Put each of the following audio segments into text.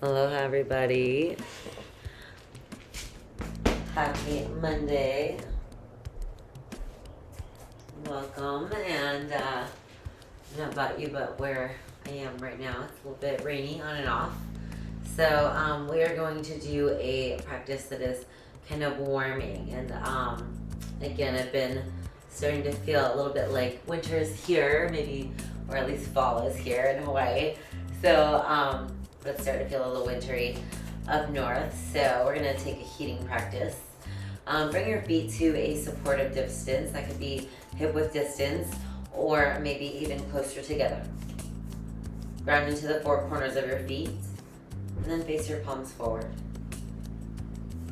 Aloha, everybody. Happy Monday. Welcome. And I don't know about you, but where I am right now, it's a little bit rainy on and off. So we are going to do a practice that is kind of warming. And again, I've been starting to feel a little bit like winter is here, maybe, or at least fall is here in Hawaii. So let's start to feel a little wintry up north. So we're gonna take a heating practice. Bring your feet to a supportive distance. That could be hip width distance or maybe even closer together. Ground into the four corners of your feet and then face your palms forward.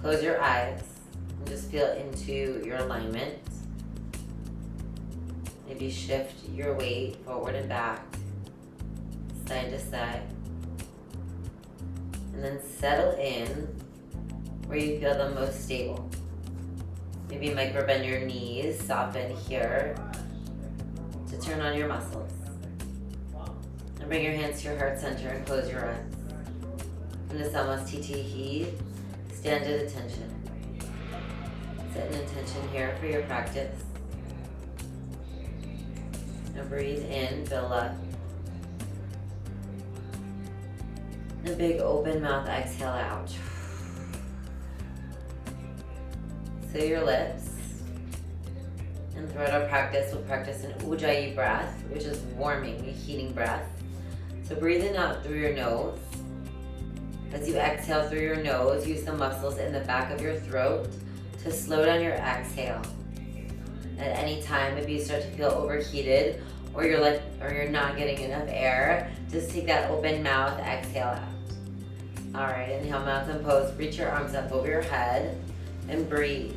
Close your eyes and just feel into your alignment. Maybe shift your weight forward and back, side to side. And then settle in where you feel the most stable. Maybe micro bend your knees, soften here to turn on your muscles. And bring your hands to your heart center and close your eyes. In the Samastitihi, stand at attention. Set an intention here for your practice. Now breathe in, fill up. A big open mouth, exhale out. Seal your lips. And throughout our practice, we'll practice an Ujjayi breath, which is warming, a heating breath. So breathe in out through your nose. As you exhale through your nose, use the muscles in the back of your throat to slow down your exhale. At any time, if you start to feel overheated or you're not getting enough air, just take that open mouth, exhale out. All right, inhale, mountain pose. Reach your arms up over your head and breathe.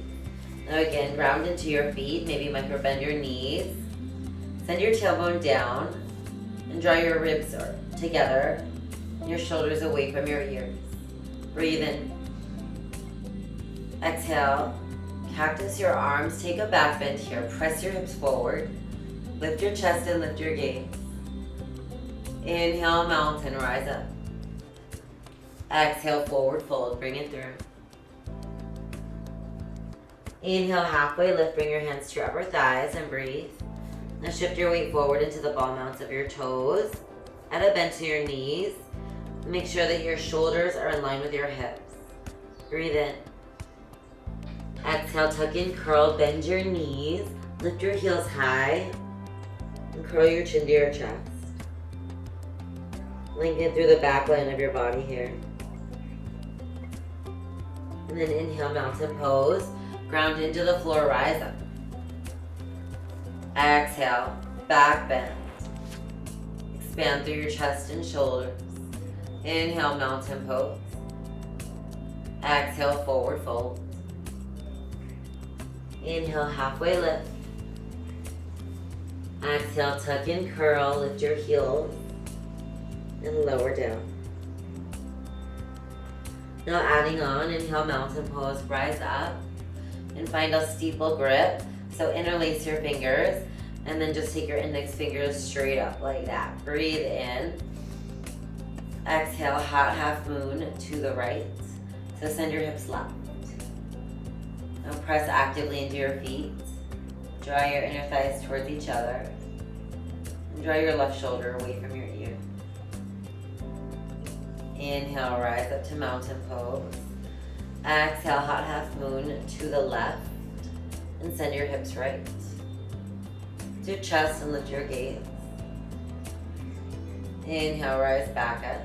Now again, ground into your feet. Maybe micro bend your knees. Send your tailbone down and draw your ribs together. Your shoulders away from your ears. Breathe in. Exhale. Cactus your arms. Take a back bend here. Press your hips forward. Lift your chest and lift your gaze. Inhale, mountain, rise up. Exhale, forward fold, bring it through. Inhale, halfway lift, bring your hands to your upper thighs and breathe. Now shift your weight forward into the ball mounts of your toes. Add a bend to your knees. Make sure that your shoulders are in line with your hips. Breathe in. Exhale, tuck in, curl, bend your knees. Lift your heels high. And curl your chin to your chest. Lengthen through the back line of your body here. And then inhale, mountain pose. Ground into the floor, rise up. Exhale, back bend. Expand through your chest and shoulders. Inhale, mountain pose. Exhale, forward fold. Inhale, halfway lift. Exhale, tuck in, curl, lift your heels, and lower down. Now adding on, inhale, mountain pose, rise up, and find a steeple grip. So interlace your fingers, and then just take your index fingers straight up like that. Breathe in. Exhale, hot half moon to the right. So send your hips left. Now press actively into your feet. Draw your inner thighs towards each other. And draw your left shoulder away from your ear. Inhale, rise up to mountain pose. Exhale, hot half moon to the left. And send your hips right. To your chest and lift your gaze. Inhale, rise back up.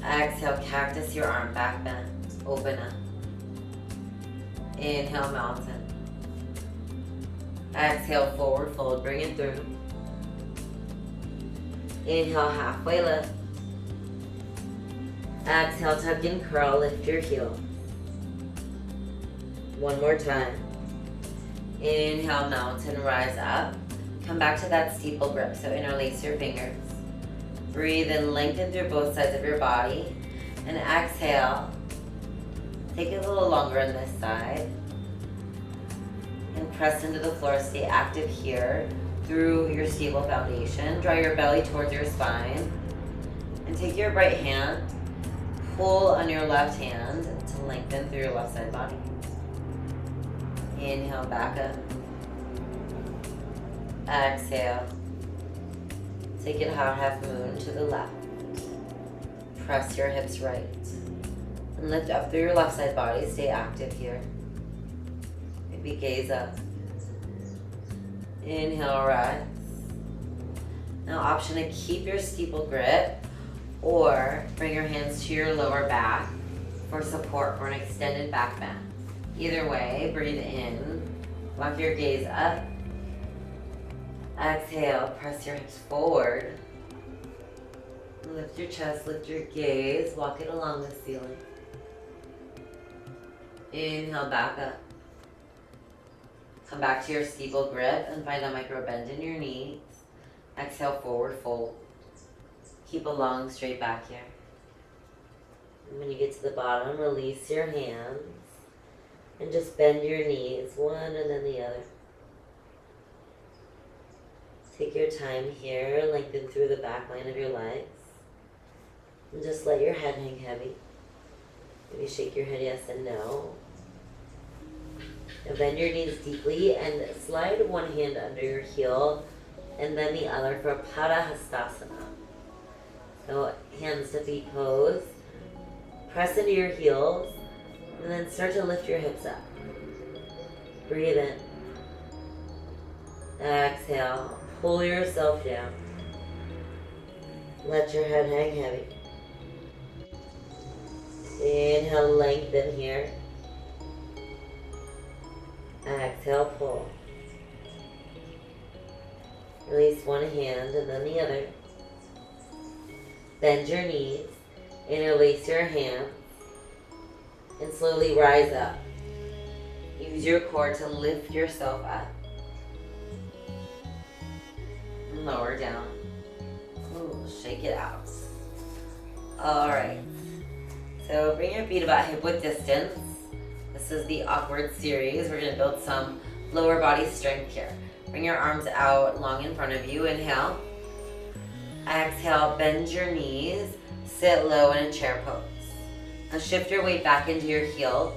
Exhale, cactus your arm, back bend. Open up. Inhale, mountain. Exhale, forward fold, bring it through. Inhale, halfway lift. Exhale, tuck in, curl, lift your heel. One more time. Inhale, mountain, rise up. Come back to that steeple grip, so interlace your fingers. Breathe and lengthen through both sides of your body. And exhale. Take it a little longer on this side. And press into the floor, stay active here through your steeple foundation. Draw your belly towards your spine. And take your right hand pull on your left hand to lengthen through your left side body. Inhale, back up. Exhale. Take it half moon to the left. Press your hips right. And lift up through your left side body. Stay active here. Maybe gaze up. Inhale, rise. Now option to keep your steeple grip or bring your hands to your lower back for support for an extended back bend. Either way, breathe in. Walk your gaze up. Exhale, press your hips forward. Lift your chest, lift your gaze, walk it along the ceiling. Inhale, back up. Come back to your steeple grip and find a micro bend in your knees. Exhale, forward fold. Keep a long straight back here. And when you get to the bottom, release your hands and just bend your knees, one and then the other. Take your time here, lengthen through the back line of your legs. And just let your head hang heavy. Maybe shake your head yes and no. Now bend your knees deeply and slide one hand under your heel and then the other for Padahastasana. So hands to feet pose. Press into your heels and then start to lift your hips up. Breathe in. Exhale. Pull yourself down. Let your head hang heavy. Inhale, lengthen here. Exhale, pull. Release one hand and then the other. Bend your knees. Interlace your hands. And slowly rise up. Use your core to lift yourself up. And lower down. Ooh, shake it out. Alright. So bring your feet about hip width distance. This is the awkward series. We're going to build some lower body strength here. Bring your arms out long in front of you. Inhale. Exhale, bend your knees. Sit low in a chair pose. Now shift your weight back into your heels.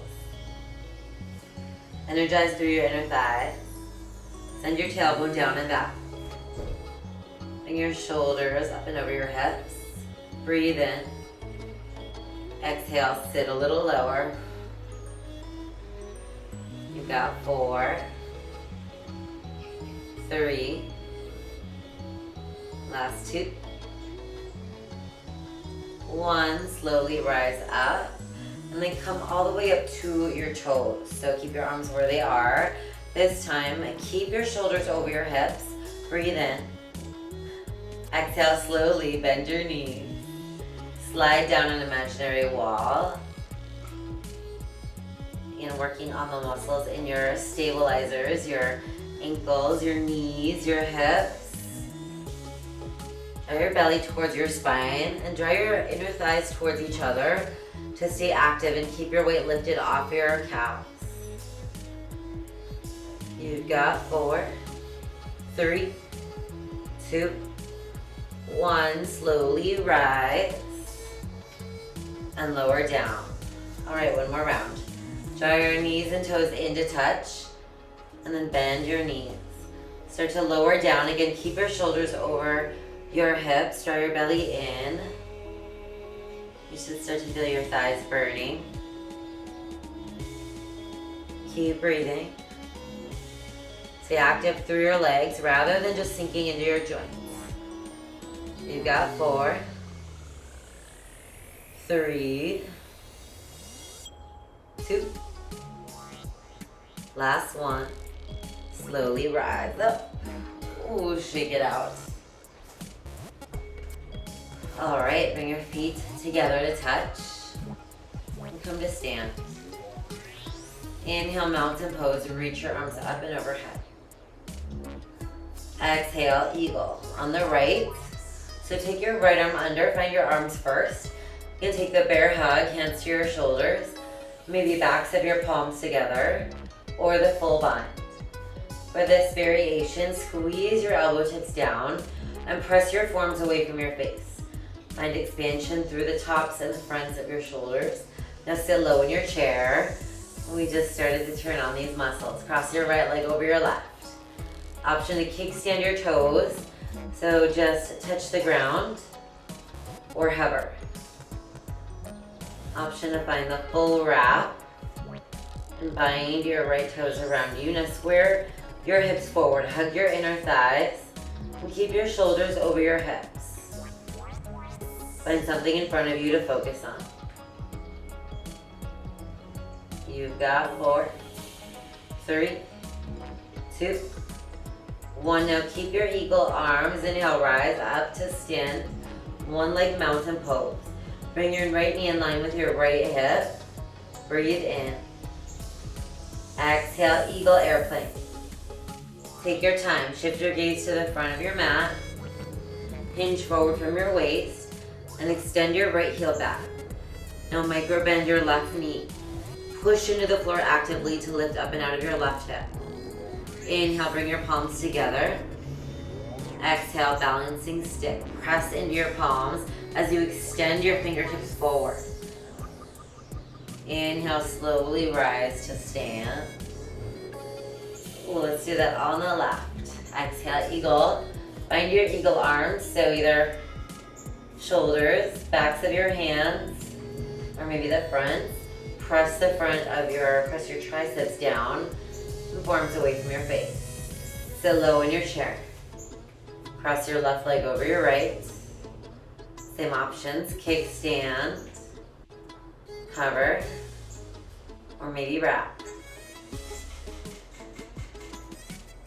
Energize through your inner thighs. Send your tailbone down and back. Bring your shoulders up and over your hips. Breathe in. Exhale, sit a little lower. You've got 4, 3, last 2, 1. Slowly rise up and then come all the way up to your toes. So keep your arms where they are. This time, keep your shoulders over your hips. Breathe in. Exhale, slowly bend your knees. Slide down an imaginary wall. And working on the muscles in your stabilizers, your ankles, your knees, your hips. Draw your belly towards your spine and draw your inner thighs towards each other to stay active and keep your weight lifted off your calves. You've got 4, 3, 2, 1. Slowly rise and lower down. All right, one more round. Draw your knees and toes in to touch and then bend your knees. Start to lower down. Again, keep your shoulders over your hips. Draw your belly in. You should start to feel your thighs burning. Keep breathing. Stay active through your legs rather than just sinking into your joints. You've got 4, 3, 2, last 1. Slowly rise up. Ooh, shake it out. All right, bring your feet together to touch and come to stand. Inhale, mountain pose. Reach your arms up and overhead. Exhale, eagle. On the right, so take your right arm under, find your arms first. You can take the bear hug, hands to your shoulders, maybe backs of your palms together, or the full bind. For this variation, squeeze your elbow tips down and press your forearms away from your face. Find expansion through the tops and the fronts of your shoulders. Now sit low in your chair. We just started to turn on these muscles. Cross your right leg over your left. Option to kickstand your toes. So just touch the ground or hover. Option to find the full wrap and bind your right toes around you. Now square your hips forward. Hug your inner thighs and keep your shoulders over your hips. Find something in front of you to focus on. You've got 4, 3, 2, 1. Now keep your eagle arms. Inhale, rise up to stand. One leg mountain pose. Bring your right knee in line with your right hip. Breathe in. Exhale, eagle airplane. Take your time. Shift your gaze to the front of your mat. Hinge forward from your waist and extend your right heel back. Now micro bend your left knee. Push into the floor actively to lift up and out of your left hip. Inhale, bring your palms together. Exhale, balancing stick. Press into your palms as you extend your fingertips forward. Inhale, slowly rise to stand. Let's do that on the left. Exhale, eagle. Find your eagle arms, so either shoulders, backs of your hands, or maybe the fronts. Press your triceps down and forearms away from your face. Sit low in your chair. Cross your left leg over your right. Same options, kickstand, hover, or maybe wrap.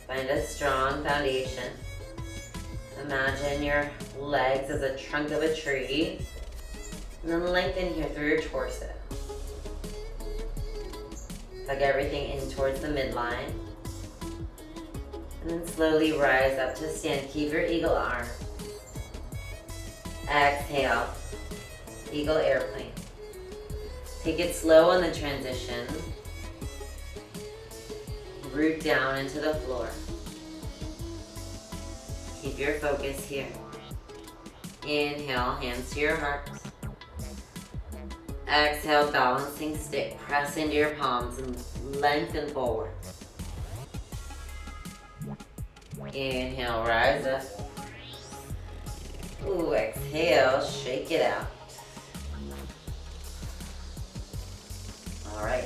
Find a strong foundation. Imagine your legs as a trunk of a tree, and then lengthen here through your torso. Hug everything in towards the midline. And then slowly rise up to stand. Keep your eagle arm. Exhale, eagle airplane. Take it slow on the transition. Root down into the floor. Keep your focus here. Inhale, hands to your heart. Exhale, balancing stick. Press into your palms and lengthen forward. Inhale, rise up. Ooh, exhale, shake it out. All right.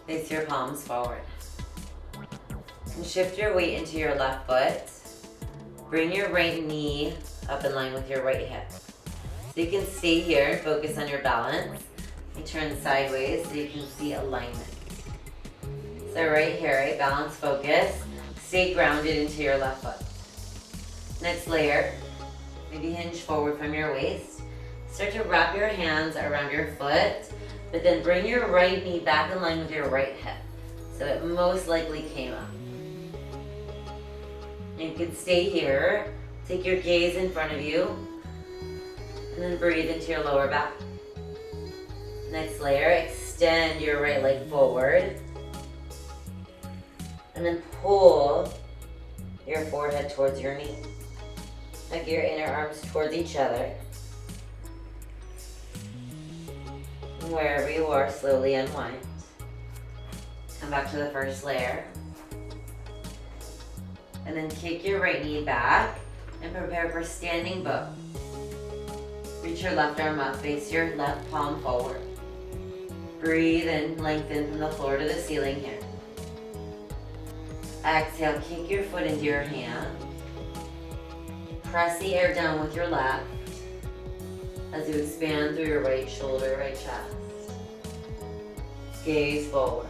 Face your palms forward. And shift your weight into your left foot. Bring your right knee up in line with your right hip. So you can stay here and focus on your balance. You turn sideways so you can see alignment. So right here, right? Balance, focus. Stay grounded into your left foot. Next layer, maybe hinge forward from your waist. Start to wrap your hands around your foot, but then bring your right knee back in line with your right hip. So it most likely came up. You could stay here. Take your gaze in front of you. And then breathe into your lower back. Next layer, extend your right leg forward. And then pull your forehead towards your knee. Hug your inner arms towards each other. And wherever you are, slowly unwind. Come back to the first layer. And then kick your right knee back and prepare for standing bow. Reach your left arm up, face your left palm forward. Breathe and lengthen from the floor to the ceiling here. Exhale, kick your foot into your hand. Press the air down with your left as you expand through your right shoulder, right chest. Gaze forward.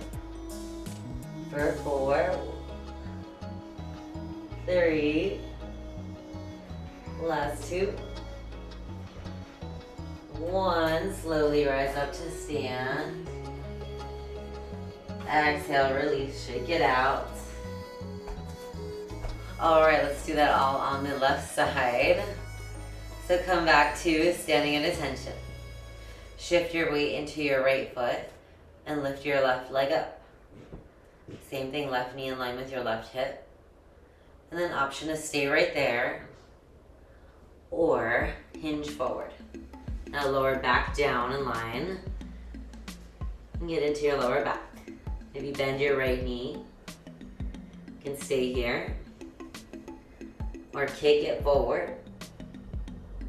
For 4, 3, last 2, 1. Slowly rise up to stand. Exhale, release, shake it out. All right, let's do that all on the left side. So come back to standing at attention. Shift your weight into your right foot and lift your left leg up. Same thing, left knee in line with your left hip. And then option to stay right there or hinge forward. Now lower back down in line and get into your lower back. Maybe bend your right knee. You can stay here or kick it forward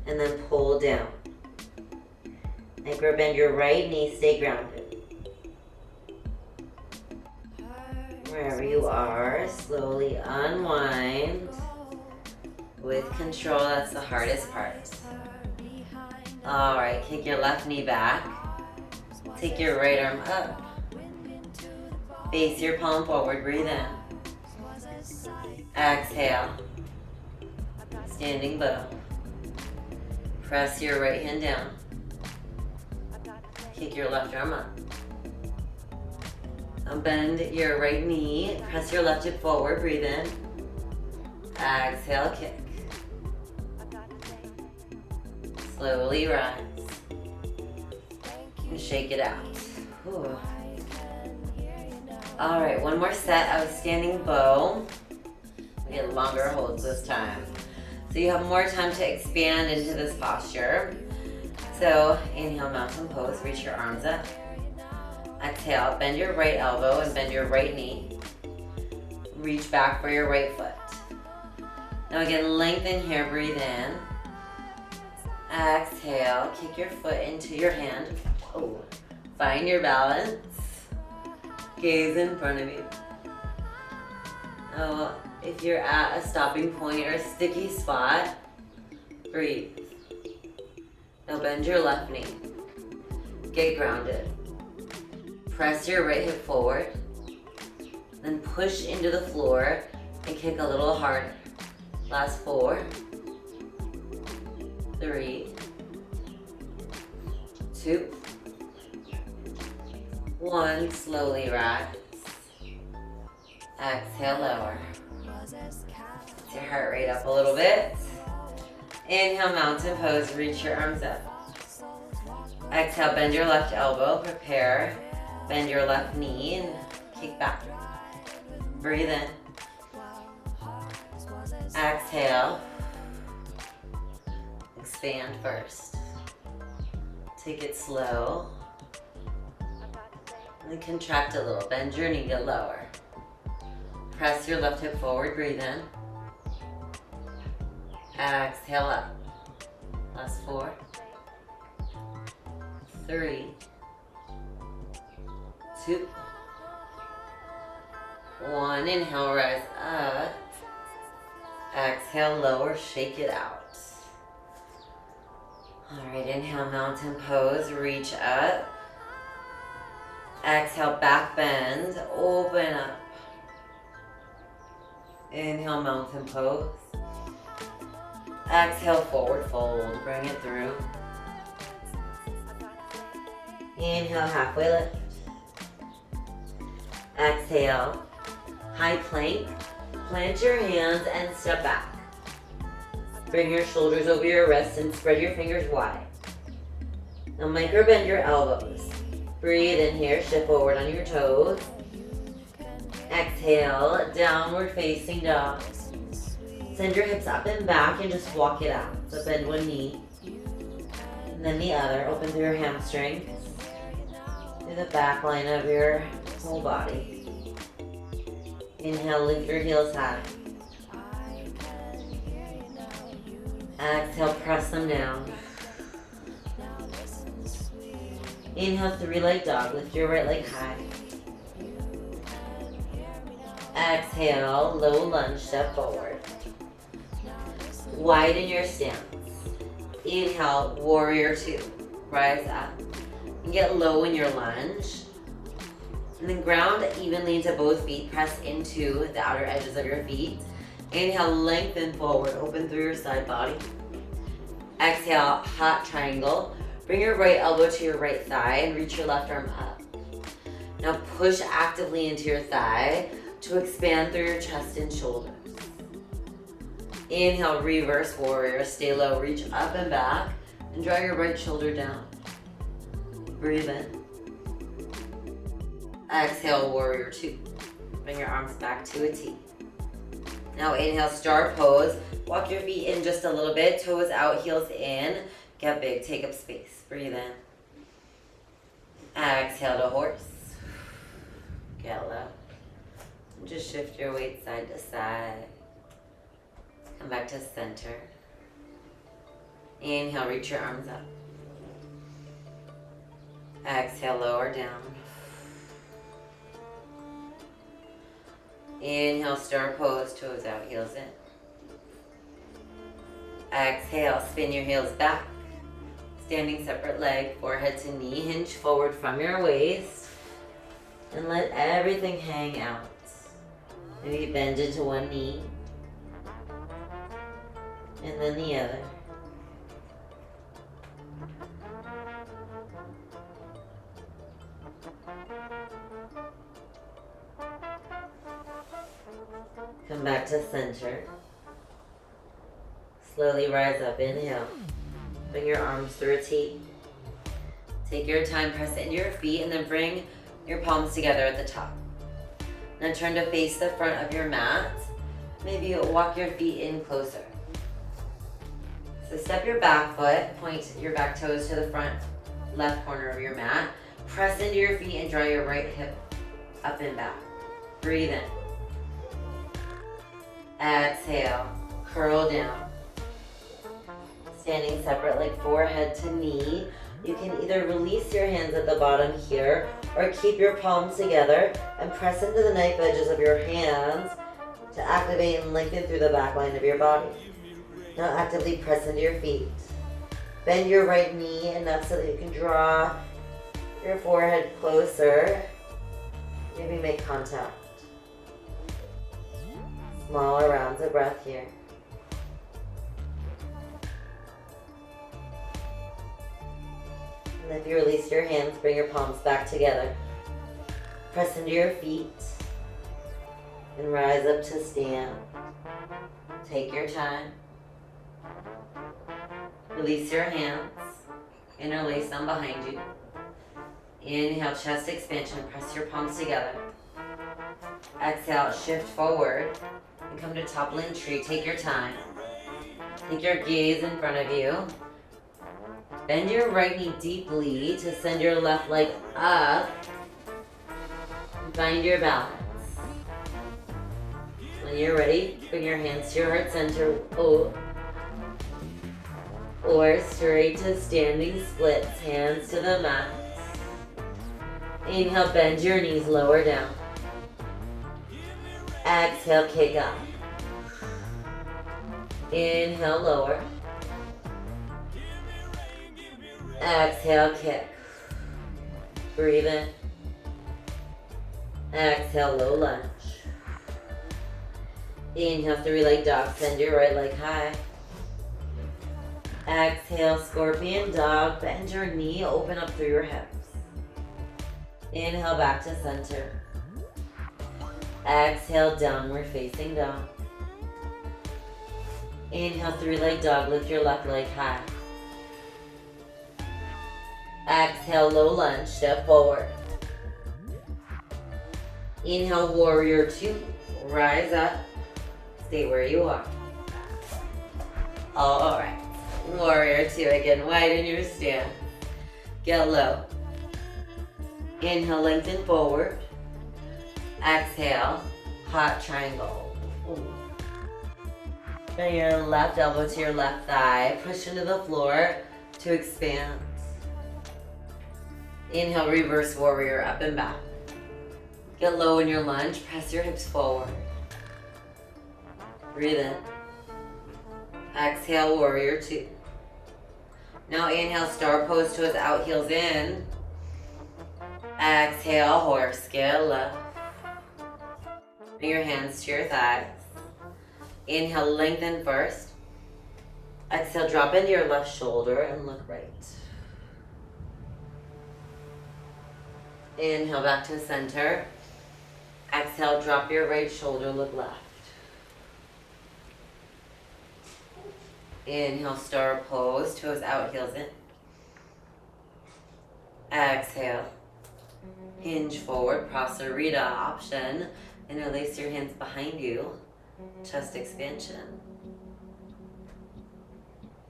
and then pull down. Micro bend your right knee, stay grounded. Wherever you are, slowly unwind. With control, that's the hardest part. All right, kick your left knee back. Take your right arm up. Face your palm forward, breathe in. Exhale. Standing bow. Press your right hand down. Kick your left arm up. Now bend your right knee. Press your left hip forward, breathe in. Exhale, kick. Slowly rise. And shake it out. Ooh. All right, one more set of standing bow. We get longer holds this time. So you have more time to expand into this posture. So inhale, mountain pose, reach your arms up. Exhale, bend your right elbow and bend your right knee. Reach back for your right foot. Now again, lengthen here, breathe in. Exhale, kick your foot into your hand. Oh, find your balance. Gaze in front of you. Now, if you're at a stopping point or a sticky spot, breathe. Now bend your left knee. Get grounded. Press your right hip forward. Then push into the floor and kick a little harder. Last 4, 3, 2, 1. Slowly rise. Exhale, lower. Get your heart rate up a little bit. Inhale, mountain pose, reach your arms up. Exhale, bend your left elbow, prepare. Bend your left knee and kick back. Breathe in. Exhale. Expand first. Take it slow. And then contract a little. Bend your knee to lower. Press your left hip forward. Breathe in. Exhale up. Last 4, 3, 2, 1. Inhale, rise up. Exhale, lower, shake it out. All right, inhale, mountain pose, reach up. Exhale, back bend, open up. Inhale, mountain pose. Exhale, forward fold, bring it through. Inhale, halfway lift. Exhale, high plank. Plant your hands and step back. Bring your shoulders over your wrists and spread your fingers wide. Now micro bend your elbows. Breathe in here, shift forward on your toes. Exhale, downward facing dog. Send your hips up and back and just walk it out. So bend one knee, and then the other. Open through your hamstrings, through the back line of your whole body. Inhale, lift your heels high. Exhale, press them down. Inhale, 3-leg dog. Lift your right leg high. Exhale, low lunge, step forward. Widen your stance. Inhale, warrior 2. Rise up. And get low in your lunge. And then ground evenly into both feet. Press into the outer edges of your feet. Inhale, lengthen forward. Open through your side body. Exhale, hot triangle. Bring your right elbow to your right thigh and reach your left arm up. Now push actively into your thigh to expand through your chest and shoulders. Inhale, reverse warrior. Stay low, reach up and back, and draw your right shoulder down. Breathe in. Exhale, warrior 2. Bring your arms back to a T. Now inhale, star pose. Walk your feet in just a little bit. Toes out, heels in. Get big. Take up space. Breathe in. Exhale to horse. Get low. Just shift your weight side to side. Come back to center. Inhale, reach your arms up. Exhale, lower down. Inhale, star pose, toes out, heels in. Exhale, spin your heels back. Standing separate leg, forehead to knee, hinge forward from your waist. And let everything hang out. Maybe bend into one knee. And then the other. Come back to center. Slowly rise up, inhale. Bring your arms through a T. Take your time, press into your feet, and then bring your palms together at the top. Now turn to face the front of your mat. Maybe walk your feet in closer. So step your back foot, point your back toes to the front left corner of your mat. Press into your feet and draw your right hip up and back. Breathe in. Exhale, curl down. Standing separate like forehead to knee. You can either release your hands at the bottom here or keep your palms together and press into the knife edges of your hands to activate and lengthen through the back line of your body. Now actively press into your feet. Bend your right knee enough so that you can draw your forehead closer. Maybe make contact. Smaller rounds of breath here. And if you release your hands, bring your palms back together. Press into your feet and rise up to stand. Take your time. Release your hands. Interlace them behind you. Inhale, chest expansion. Press your palms together. Exhale, shift forward and come to toppling tree. Take your time. Take your gaze in front of you. Bend your right knee deeply to send your left leg up. Find your balance. When you're ready, bring your hands to your heart center. Or straight to standing splits, hands to the mat. Inhale, bend your knees, lower down. Exhale, kick up. Inhale, lower. Exhale, kick. Breathe in. Exhale, low lunge. Inhale, three-leg dog. Send your right leg high. Exhale, scorpion dog. Bend your knee, open up through your hips. Inhale, back to center. Exhale, downward facing dog. Inhale, three-leg dog. Lift your left leg high. Exhale, low lunge. Step forward. Inhale, warrior two. Rise up. Stay where you are. All right. Warrior two again. Widen your stance. Get low. Inhale, lengthen forward. Exhale, hot triangle. Bring your left elbow to your left thigh. Push into the floor to expand. Inhale, reverse warrior, up and back. Get low in your lunge. Press your hips forward. Breathe in. Exhale, warrior two. Now inhale, star pose, toes out, heels in. Exhale, horse, get low. Bring your hands to your thighs. Inhale, lengthen first. Exhale, drop into your left shoulder and look right. Inhale, back to center. Exhale, drop your right shoulder, look left. Inhale, star pose, toes out, heels in. Exhale. Hinge forward, Prasarita option. Interlace your hands behind you. Chest expansion.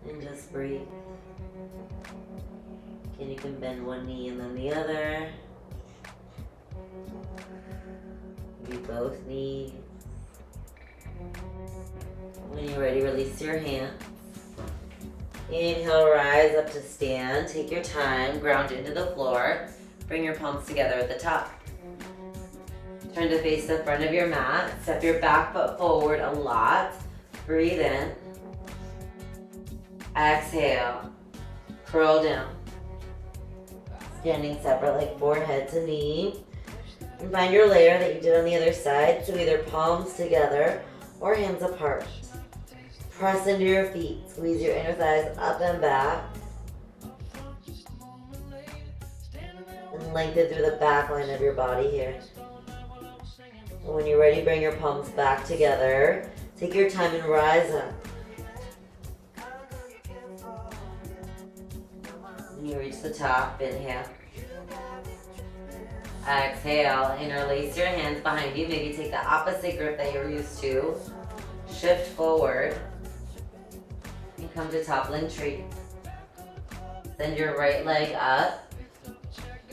And just breathe. And you can bend one knee and then the other. Maybe both knees. When you're ready, release your hands. Inhale, rise up to stand. Take your time, ground into the floor. Bring your palms together at the top. Turn to face the front of your mat. Step your back foot forward a lot. Breathe in. Exhale. Curl down. Standing separate like forehead to knee. And find your layer that you did on the other side. So either palms together or hands apart. Press into your feet. Squeeze your inner thighs up and back. And lengthen through the back line of your body here. And when you're ready, bring your palms back together. Take your time and rise up. When you reach the top, inhale. Exhale, interlace your hands behind you. Maybe take the opposite grip that you're used to. Shift forward. And come to toppling tree. Send your right leg up.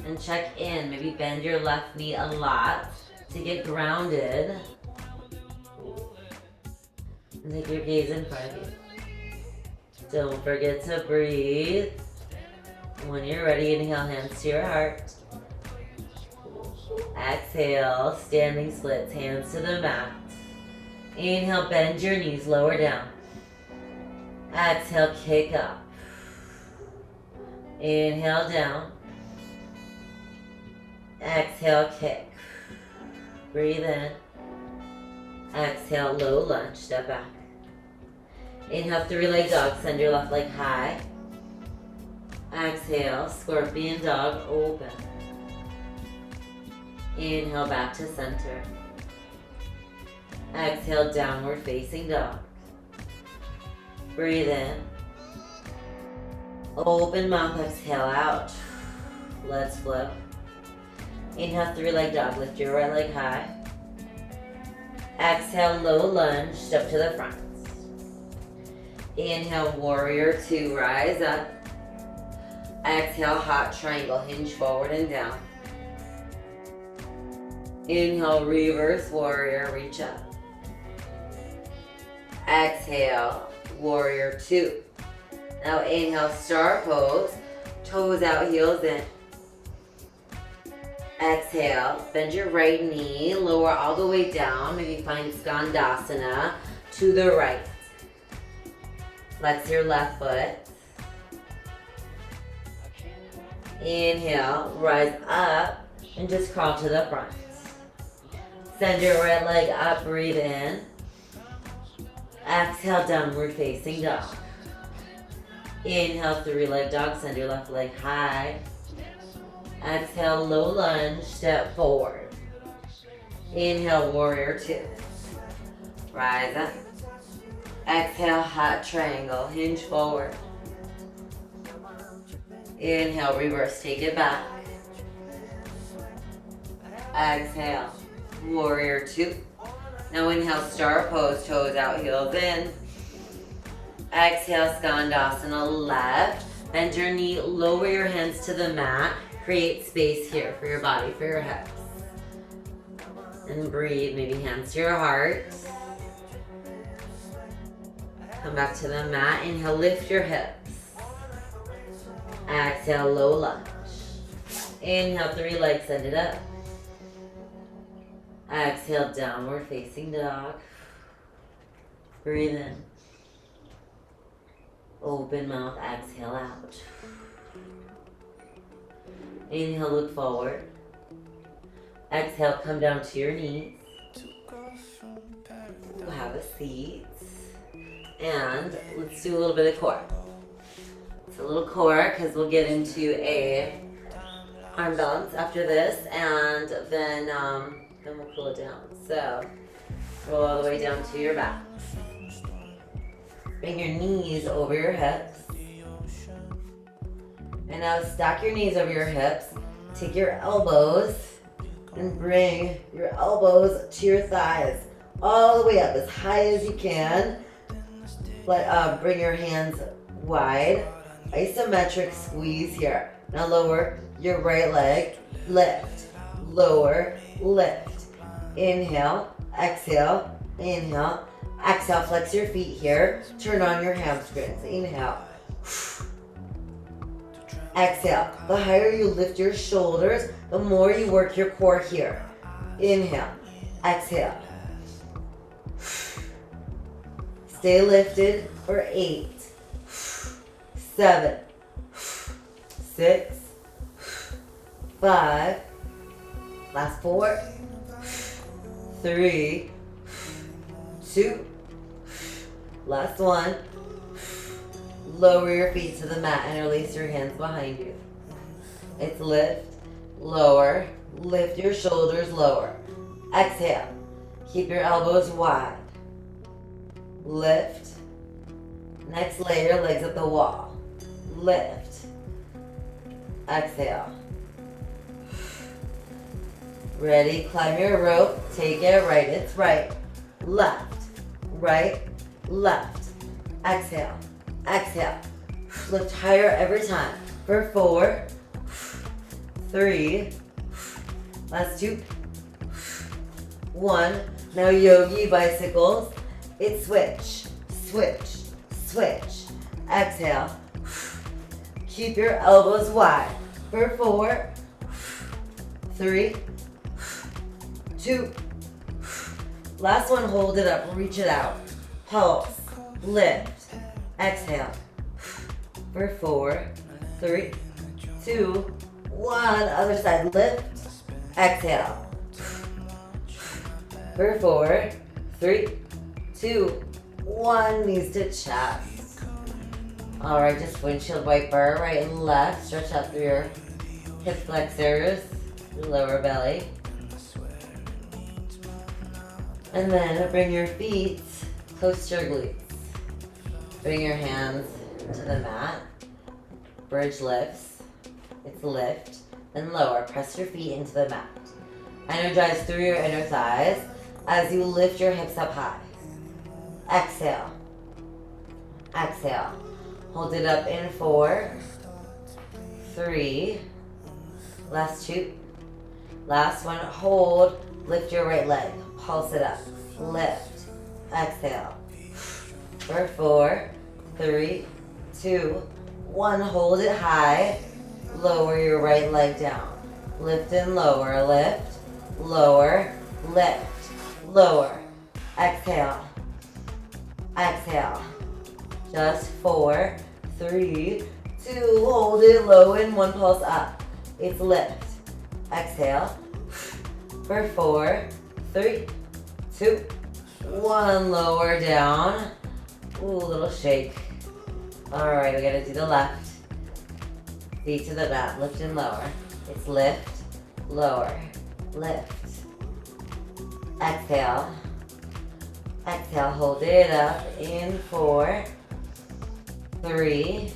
And check in. Maybe bend your left knee a lot to get grounded. And take your gaze in front of you. Don't forget to breathe. When you're ready, inhale, hands to your heart. Exhale, standing splits, hands to the mat. Inhale, bend your knees, lower down. Exhale, kick up. Inhale, down. Exhale, kick. Breathe in. Exhale, low lunge, step back. Inhale, three-leg dog, send your left leg high. Exhale, scorpion dog, open. Inhale, back to center. Exhale, downward facing dog. Breathe in. Open mouth, exhale out. Let's flow. Inhale, three-leg dog, lift your right leg high. Exhale, low lunge, step to the front. Inhale, warrior two, rise up. Exhale, hot triangle, hinge forward and down. Inhale, reverse warrior, reach up. Exhale, warrior two. Now inhale, star pose, toes out, heels in. Exhale, bend your right knee, lower all the way down. Maybe find Skandasana to the right. Flex your left foot. Inhale, rise up and just crawl to the front. Send your right leg up, breathe in. Exhale, downward facing dog. Inhale, three-leg dog, send your left leg high. Exhale, low lunge, step forward. Inhale, warrior two. Rise up. Exhale, hot triangle, hinge forward. Inhale, reverse, take it back. Exhale, warrior two. Now inhale, star pose, toes out, heels in. Exhale, Skandasana left. Bend your knee, lower your hands to the mat. Create space here for your body, for your hips. And breathe, maybe hands to your heart. Come back to the mat. Inhale, lift your hips. Exhale, low lunge. Inhale, three legs, send it up. Exhale, downward facing dog. Breathe in. Open mouth, exhale out. Inhale, look forward. Exhale, come down to your knees. Have a seat. And let's do a little bit of core. It's a little core because we'll get into a arm balance after this, and then we'll cool it down. So roll all the way down to your back. Bring your knees over your hips. And now stack your knees over your hips. Take your elbows and bring your elbows to your thighs. All the way up as high as you can. Bring your hands wide, isometric squeeze here. Now lower your right leg, lift, lower, lift. Inhale, exhale, inhale, exhale, flex your feet here. Turn on your hamstrings. Inhale. Exhale. The higher you lift your shoulders, the more you work your core here. Inhale, exhale. Stay lifted for 8, 7, 6, 5, last 4, 3, 2, last 1. Lower your feet to the mat and release your hands behind you. It's lift, lower, lift your shoulders, lower. Exhale. Keep your elbows wide. Lift. Next layer, legs up the wall. Lift. Exhale. Ready? Climb your rope. Take it right. It's right. Left. Right. Left. Exhale. Exhale. Lift higher every time. For 4, 3, last 2, 1. Now yogi bicycles. It's switch, switch, switch. Exhale. Keep your elbows wide. For 4, 3, 2. Last one, hold it up, reach it out. Pulse, lift. Exhale. For 4, 3, 2, 1. Other side, lift. Exhale. For 4, 3, 2, 1. Knees to chest. Alright, just windshield wiper, right and left. Stretch out through your hip flexors, your lower belly. And then bring your feet close to your glutes. Bring your hands to the mat. Bridge lifts. It's lift. Then lower. Press your feet into the mat. Energize through your inner thighs as you lift your hips up high. Exhale. Exhale. Hold it up in 4, 3, last 2, last one. Hold. Lift your right leg. Pulse it up. Lift. Exhale. For 4, 3, 2, 1. Hold it high. Lower your right leg down. Lift and lower. Lift, lower, lift, lower. Exhale. Exhale. Just 4, 3, 2. Hold it low and 1. Pulse up. It's lift. Exhale. For 4, 3, 2, 1. Lower down. Ooh, little shake. Alright, we gotta do the left. Feet to the mat, lift and lower. It's lift, lower, lift. Exhale. Exhale, hold it up in 4, 3,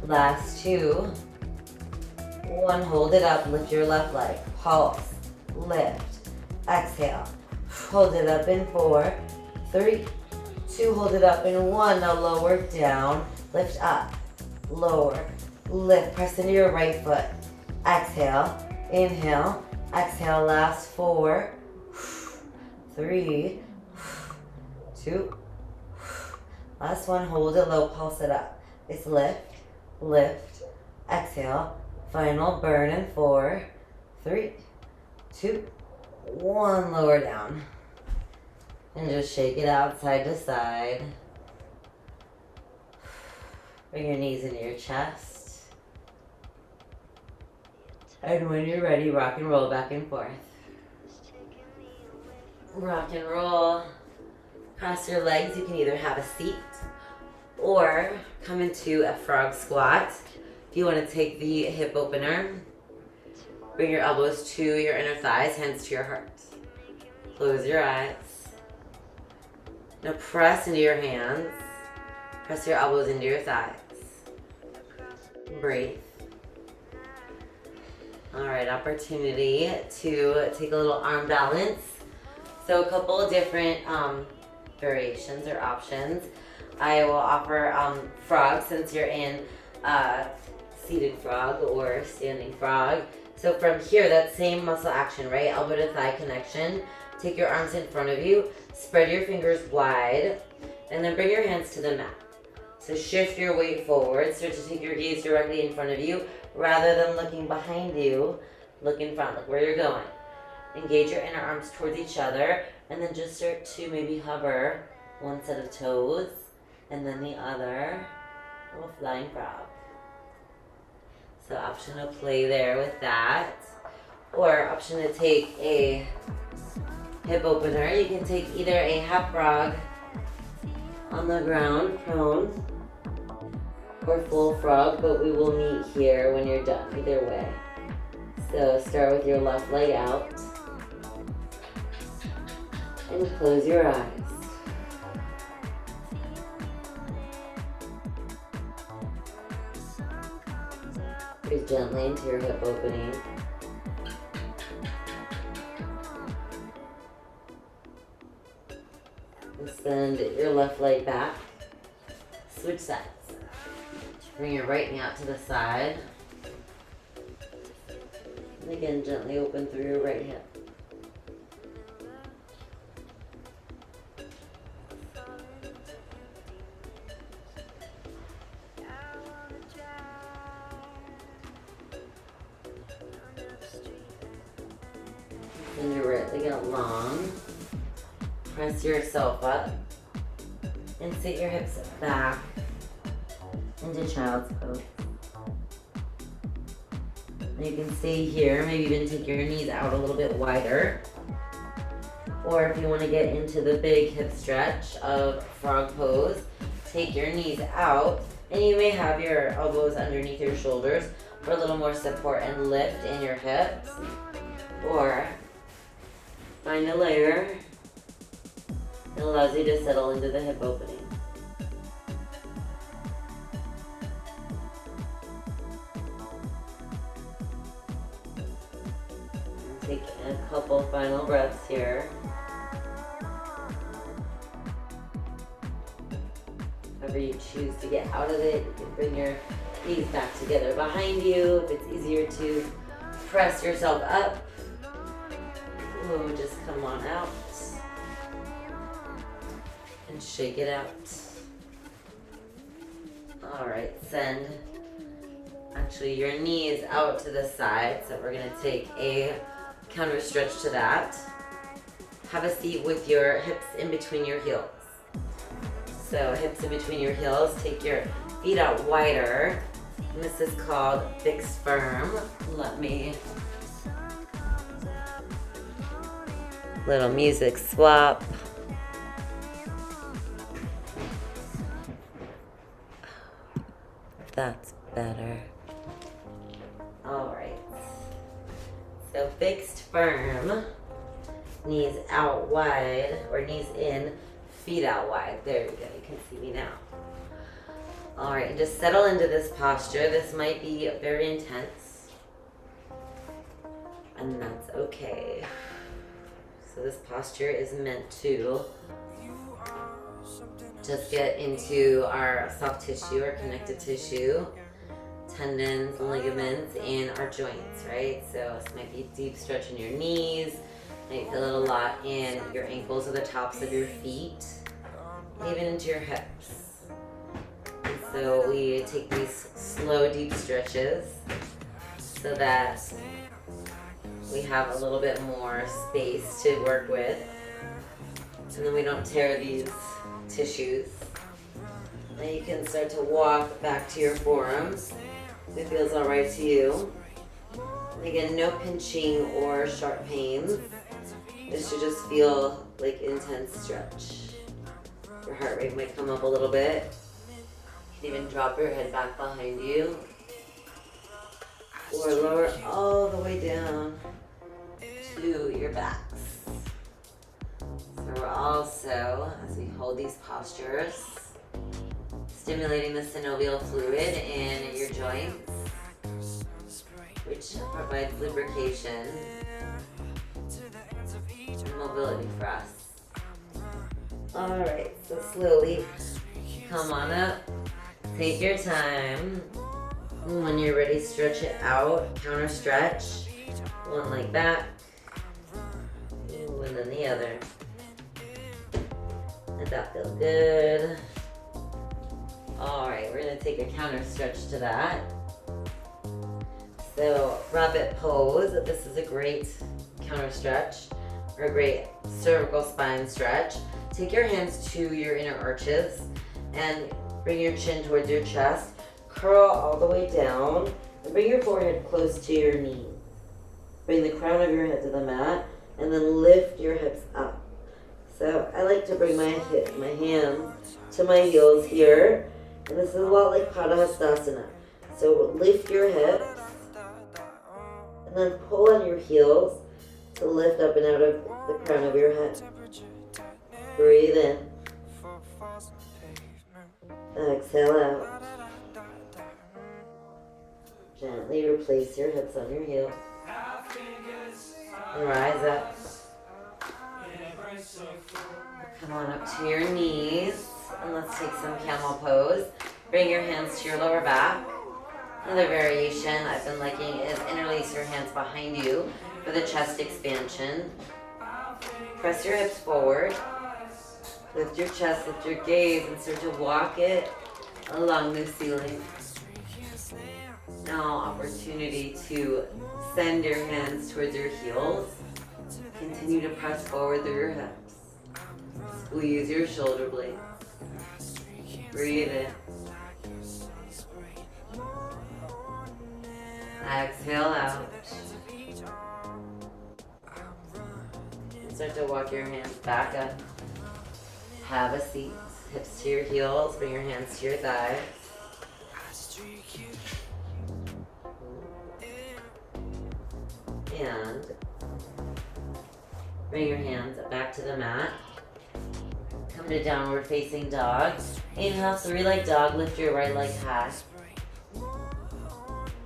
last 2, 1. Hold it up, lift your left leg. Pulse, lift, exhale. Hold it up in 4, 3, 2, hold it up in 1. Now lower down, lift up, lower, lift. Press into your right foot. Exhale, inhale, exhale. Last 4, 3, 2. Last one, hold it low, pulse it up. It's lift, lift, exhale. Final burn in 4, 3, 2, 1. Lower down. And just shake it out side to side. Bring your knees into your chest. And when you're ready, rock and roll back and forth. Rock and roll. Cross your legs. You can either have a seat or come into a frog squat. If you want to take the hip opener, bring your elbows to your inner thighs, hands to your heart. Close your eyes. Now press into your hands. Press your elbows into your thighs. Breathe. Alright, opportunity to take a little arm balance. So a couple of different variations or options. I will offer frog since you're in seated frog or standing frog. So from here, that same muscle action, right? Elbow to thigh connection. Take your arms in front of you, spread your fingers wide, and then bring your hands to the mat. So shift your weight forward, start to take your gaze directly in front of you, rather than looking behind you, look in front, look where you're going. Engage your inner arms towards each other, and then just start to maybe hover one set of toes, and then the other, little flying frog. So option to play there with that, or option to take a hip opener. You can take either a half frog on the ground, prone, or full frog, but we will meet here when you're done, either way. So start with your left leg out, and close your eyes. Breathe gently into your hip opening. Send your left leg back. Switch sides. Bring your right knee out to the side. And again, gently open through your right hip. Send your right leg out long. Press yourself up and sit your hips back into child's pose. And you can stay here, maybe even take your knees out a little bit wider. Or if you want to get into the big hip stretch of frog pose, take your knees out, and you may have your elbows underneath your shoulders for a little more support and lift in your hips. Or find a layer. It allows you to settle into the hip opening. Take a couple final breaths here. However you choose to get out of it, you can bring your knees back together behind you. If it's easier to press yourself up, just come on out. And shake it out. Alright, send actually your knees out to the side. So we're going to take a counter stretch to that. Have a seat with your hips in between your heels. So hips in between your heels. Take your feet out wider. And this is called fixed firm. Let me... Little music swap. That's better. All right. So fixed firm, knees out wide, or knees in, feet out wide. There we go, you can see me now. All right, and just settle into this posture. This might be very intense, and that's okay. So this posture is meant to just get into our soft tissue, our connective tissue, tendons, ligaments, and our joints, right? So this might be a deep stretch in your knees, might feel it a lot in your ankles or the tops of your feet, even into your hips. And so we take these slow, deep stretches so that we have a little bit more space to work with, and then we don't tear these tissues. Then you can start to walk back to your forearms if it feels alright to you. And again, no pinching or sharp pains. This should just feel like intense stretch. Your heart rate might come up a little bit. You can even drop your head back behind you, or lower all the way down to your backs. So we're also, as we hold these postures, stimulating the synovial fluid in your joints, which provides lubrication and mobility for us. Alright, so slowly Come on up. Take your time. When you're ready, stretch it out. Counter stretch. One leg back. Ooh, and then the other. Did that feel good? Alright, we're going to take a counter stretch to that. So, rabbit pose. This is a great counter stretch, or a great cervical spine stretch. Take your hands to your inner arches and bring your chin towards your chest. Curl all the way down and bring your forehead close to your knee. Bring the crown of your head to the mat and then lift your hips up. So I like to bring my hands to my heels here, and this is a lot like Padahastasana. So lift your hips and then pull on your heels to lift up and out of the crown of your head. Breathe in. Exhale out. Gently replace your hips on your heels. And rise up. Come on up to your knees. And let's take some camel pose. Bring your hands to your lower back. Another variation I've been liking is interlace your hands behind you for the chest expansion. Press your hips forward. Lift your chest, lift your gaze, and start to walk it along the ceiling. Now, opportunity to send your hands towards your heels. Continue to press forward through your hips. Squeeze your shoulder blades. Breathe in. Exhale out. Start to walk your hands back up. Have a seat. Hips to your heels. Bring your hands to your thighs. And bring your hands back to the mat. Come to downward facing dog. Inhale, 3-leg dog. Lift your right leg high.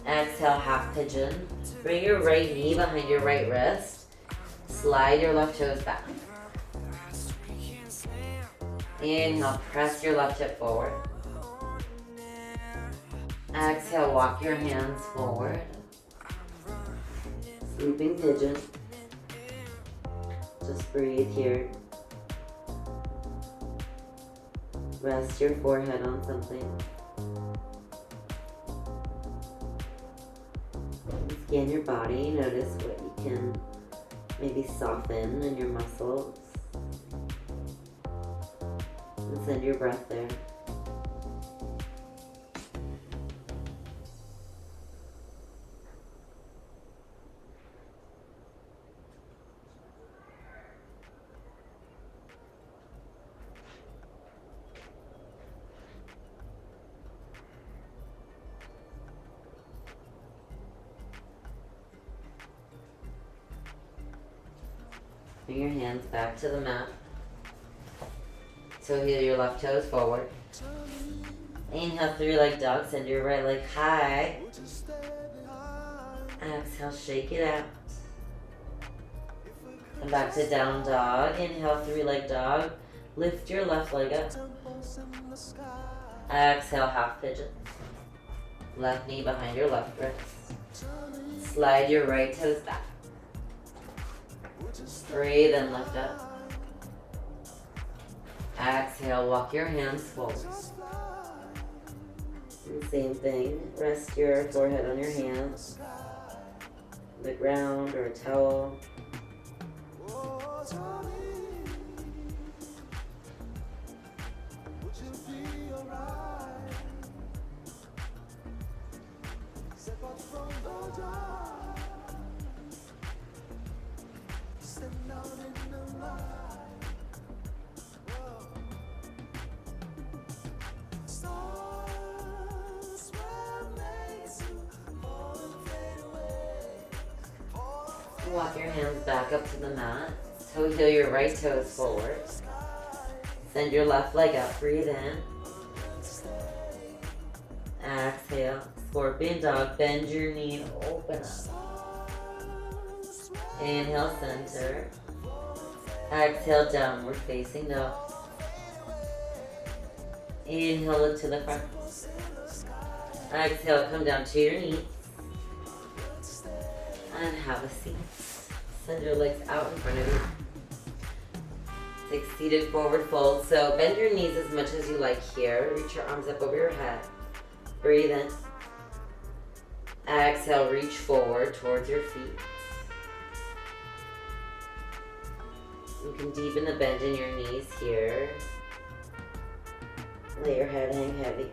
Exhale, half pigeon. Bring your right knee behind your right wrist. Slide your left toes back. Inhale, press your left hip forward. Exhale, walk your hands forward. Sleeping pigeon. Just breathe here. Rest your forehead on something. Scan your body. Notice what you can maybe soften in your muscles. And send your breath there. Bring your hands back to the mat. So heel your left toes forward. Inhale, 3-leg dog. Send your right leg high. Exhale, shake it out. Come back to down dog. Inhale, 3-leg dog. Lift your left leg up. Exhale, half pigeon. Left knee behind your left wrist. Slide your right toes back. Breathe and lift up. Exhale, walk your hands forward. And same thing, rest your forehead on your hands, the ground or a towel. Walk your hands back up to the mat. So heel your right toes forward. Send your left leg up. Breathe in. Exhale. Scorpion dog. Bend your knee and open up. Inhale, center. Exhale, downward facing dog. Inhale, look to the front. Exhale, come down to your knees. And have a seat. Send your legs out in front of you. Take seated forward fold. So bend your knees as much as you like here. Reach your arms up over your head. Breathe in. Exhale, reach forward towards your feet. You can deepen the bend in your knees here. Let your head hang heavy.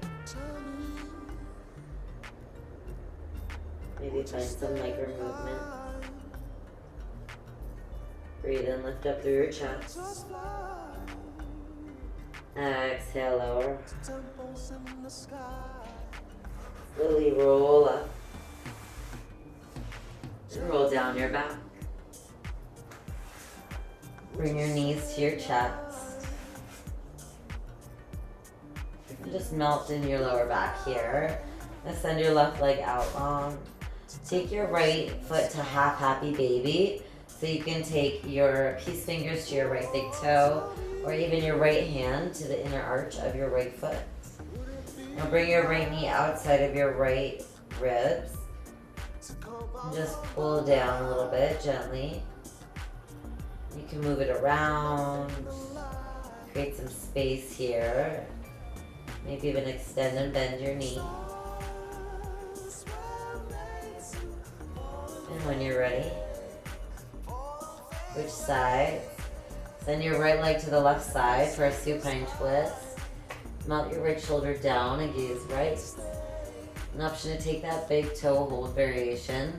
Maybe find some micro movement. Breathe in, lift up through your chest. Exhale, lower. Slowly roll up. And roll down your back. Bring your knees to your chest. And just melt in your lower back here. And send your left leg out long. Take your right foot to half happy baby. So you can take your peace fingers to your right big toe, or even your right hand to the inner arch of your right foot. Now bring your right knee outside of your right ribs. And just pull down a little bit gently. You can move it around, create some space here. Maybe even extend and bend your knee. And when you're ready, switch sides. Send your right leg to the left side for a supine twist. Melt your right shoulder down and gaze right. An option to take that big toe hold variation.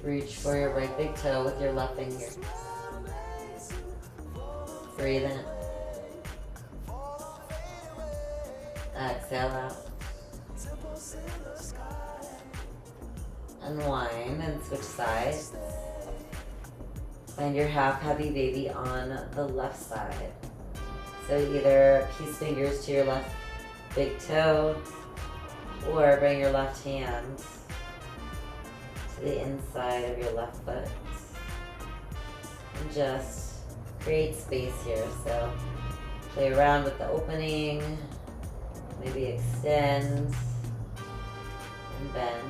Reach for your right big toe with your left finger. Breathe in. Exhale out. Unwind and switch sides. Find your half happy baby on the left side. So either peace fingers to your left big toe, or bring your left hand to the inside of your left foot. And just create space here. So play around with the opening, maybe extend and bend.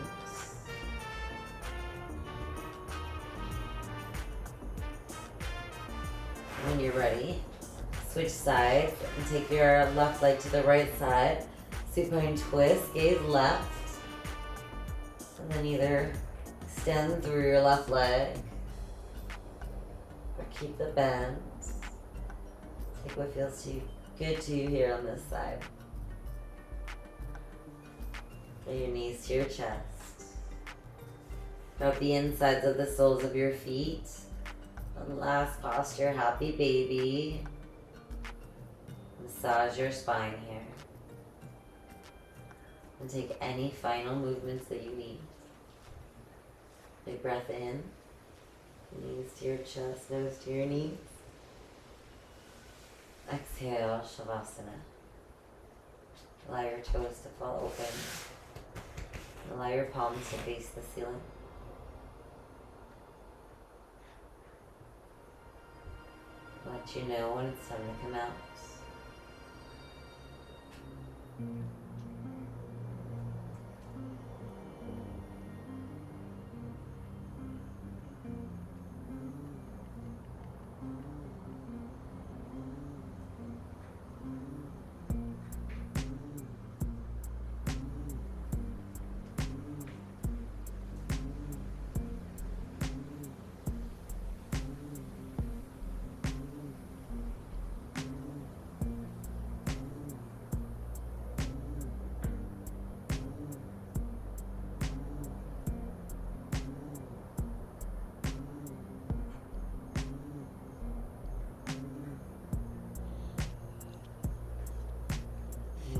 When you're ready, switch sides and take your left leg to the right side. Supine twist, gaze left. And then either extend through your left leg or keep the bend. Take what feels good to you here on this side. Bring your knees to your chest. Rub the insides of the soles of your feet. And last posture, happy baby. Massage your spine here. And take any final movements that you need. Big breath in. Knees to your chest, nose to your knees. Exhale, Shavasana. Allow your toes to fall open. Allow your palms to face the ceiling. Let you know when it's time to come out.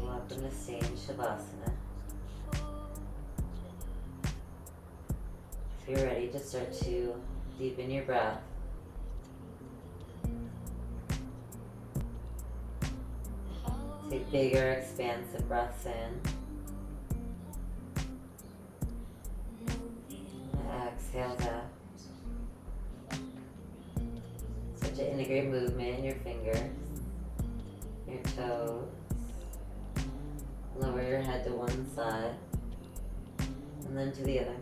Welcome to stay in Shavasana. If you're ready to start to deepen your breath, take bigger, expansive breaths in. Exhale out. Start to integrate movement in your fingers, your toes, your head to one side and then to the other.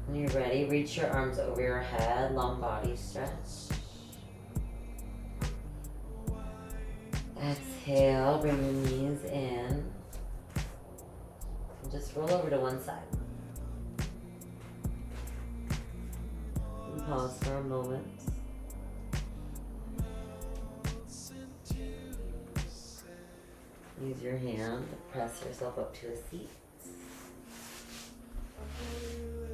When you're ready, reach your arms over your head, long body stretch. Exhale, bring your knees in. And just roll over to one side. And pause for a moment. Use your hand to press yourself up to a seat.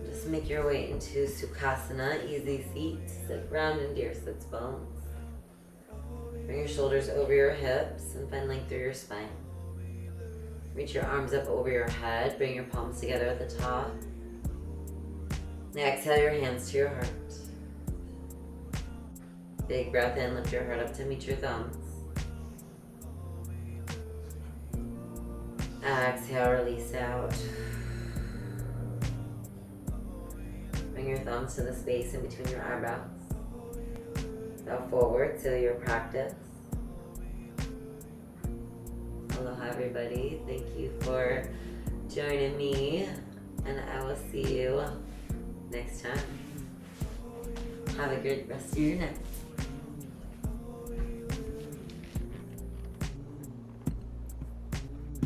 Just make your way into Sukhasana, easy seat. Sit round into your sits bones. Bring your shoulders over your hips and find length through your spine. Reach your arms up over your head. Bring your palms together at the top. Now exhale your hands to your heart. Big breath in, lift your heart up to meet your thumbs. Exhale, release out. Bring your thumbs to the space in between your eyebrows. Bow forward to your practice. Aloha everybody. Thank you for joining me, and I will see you next time. Have a good rest of your night.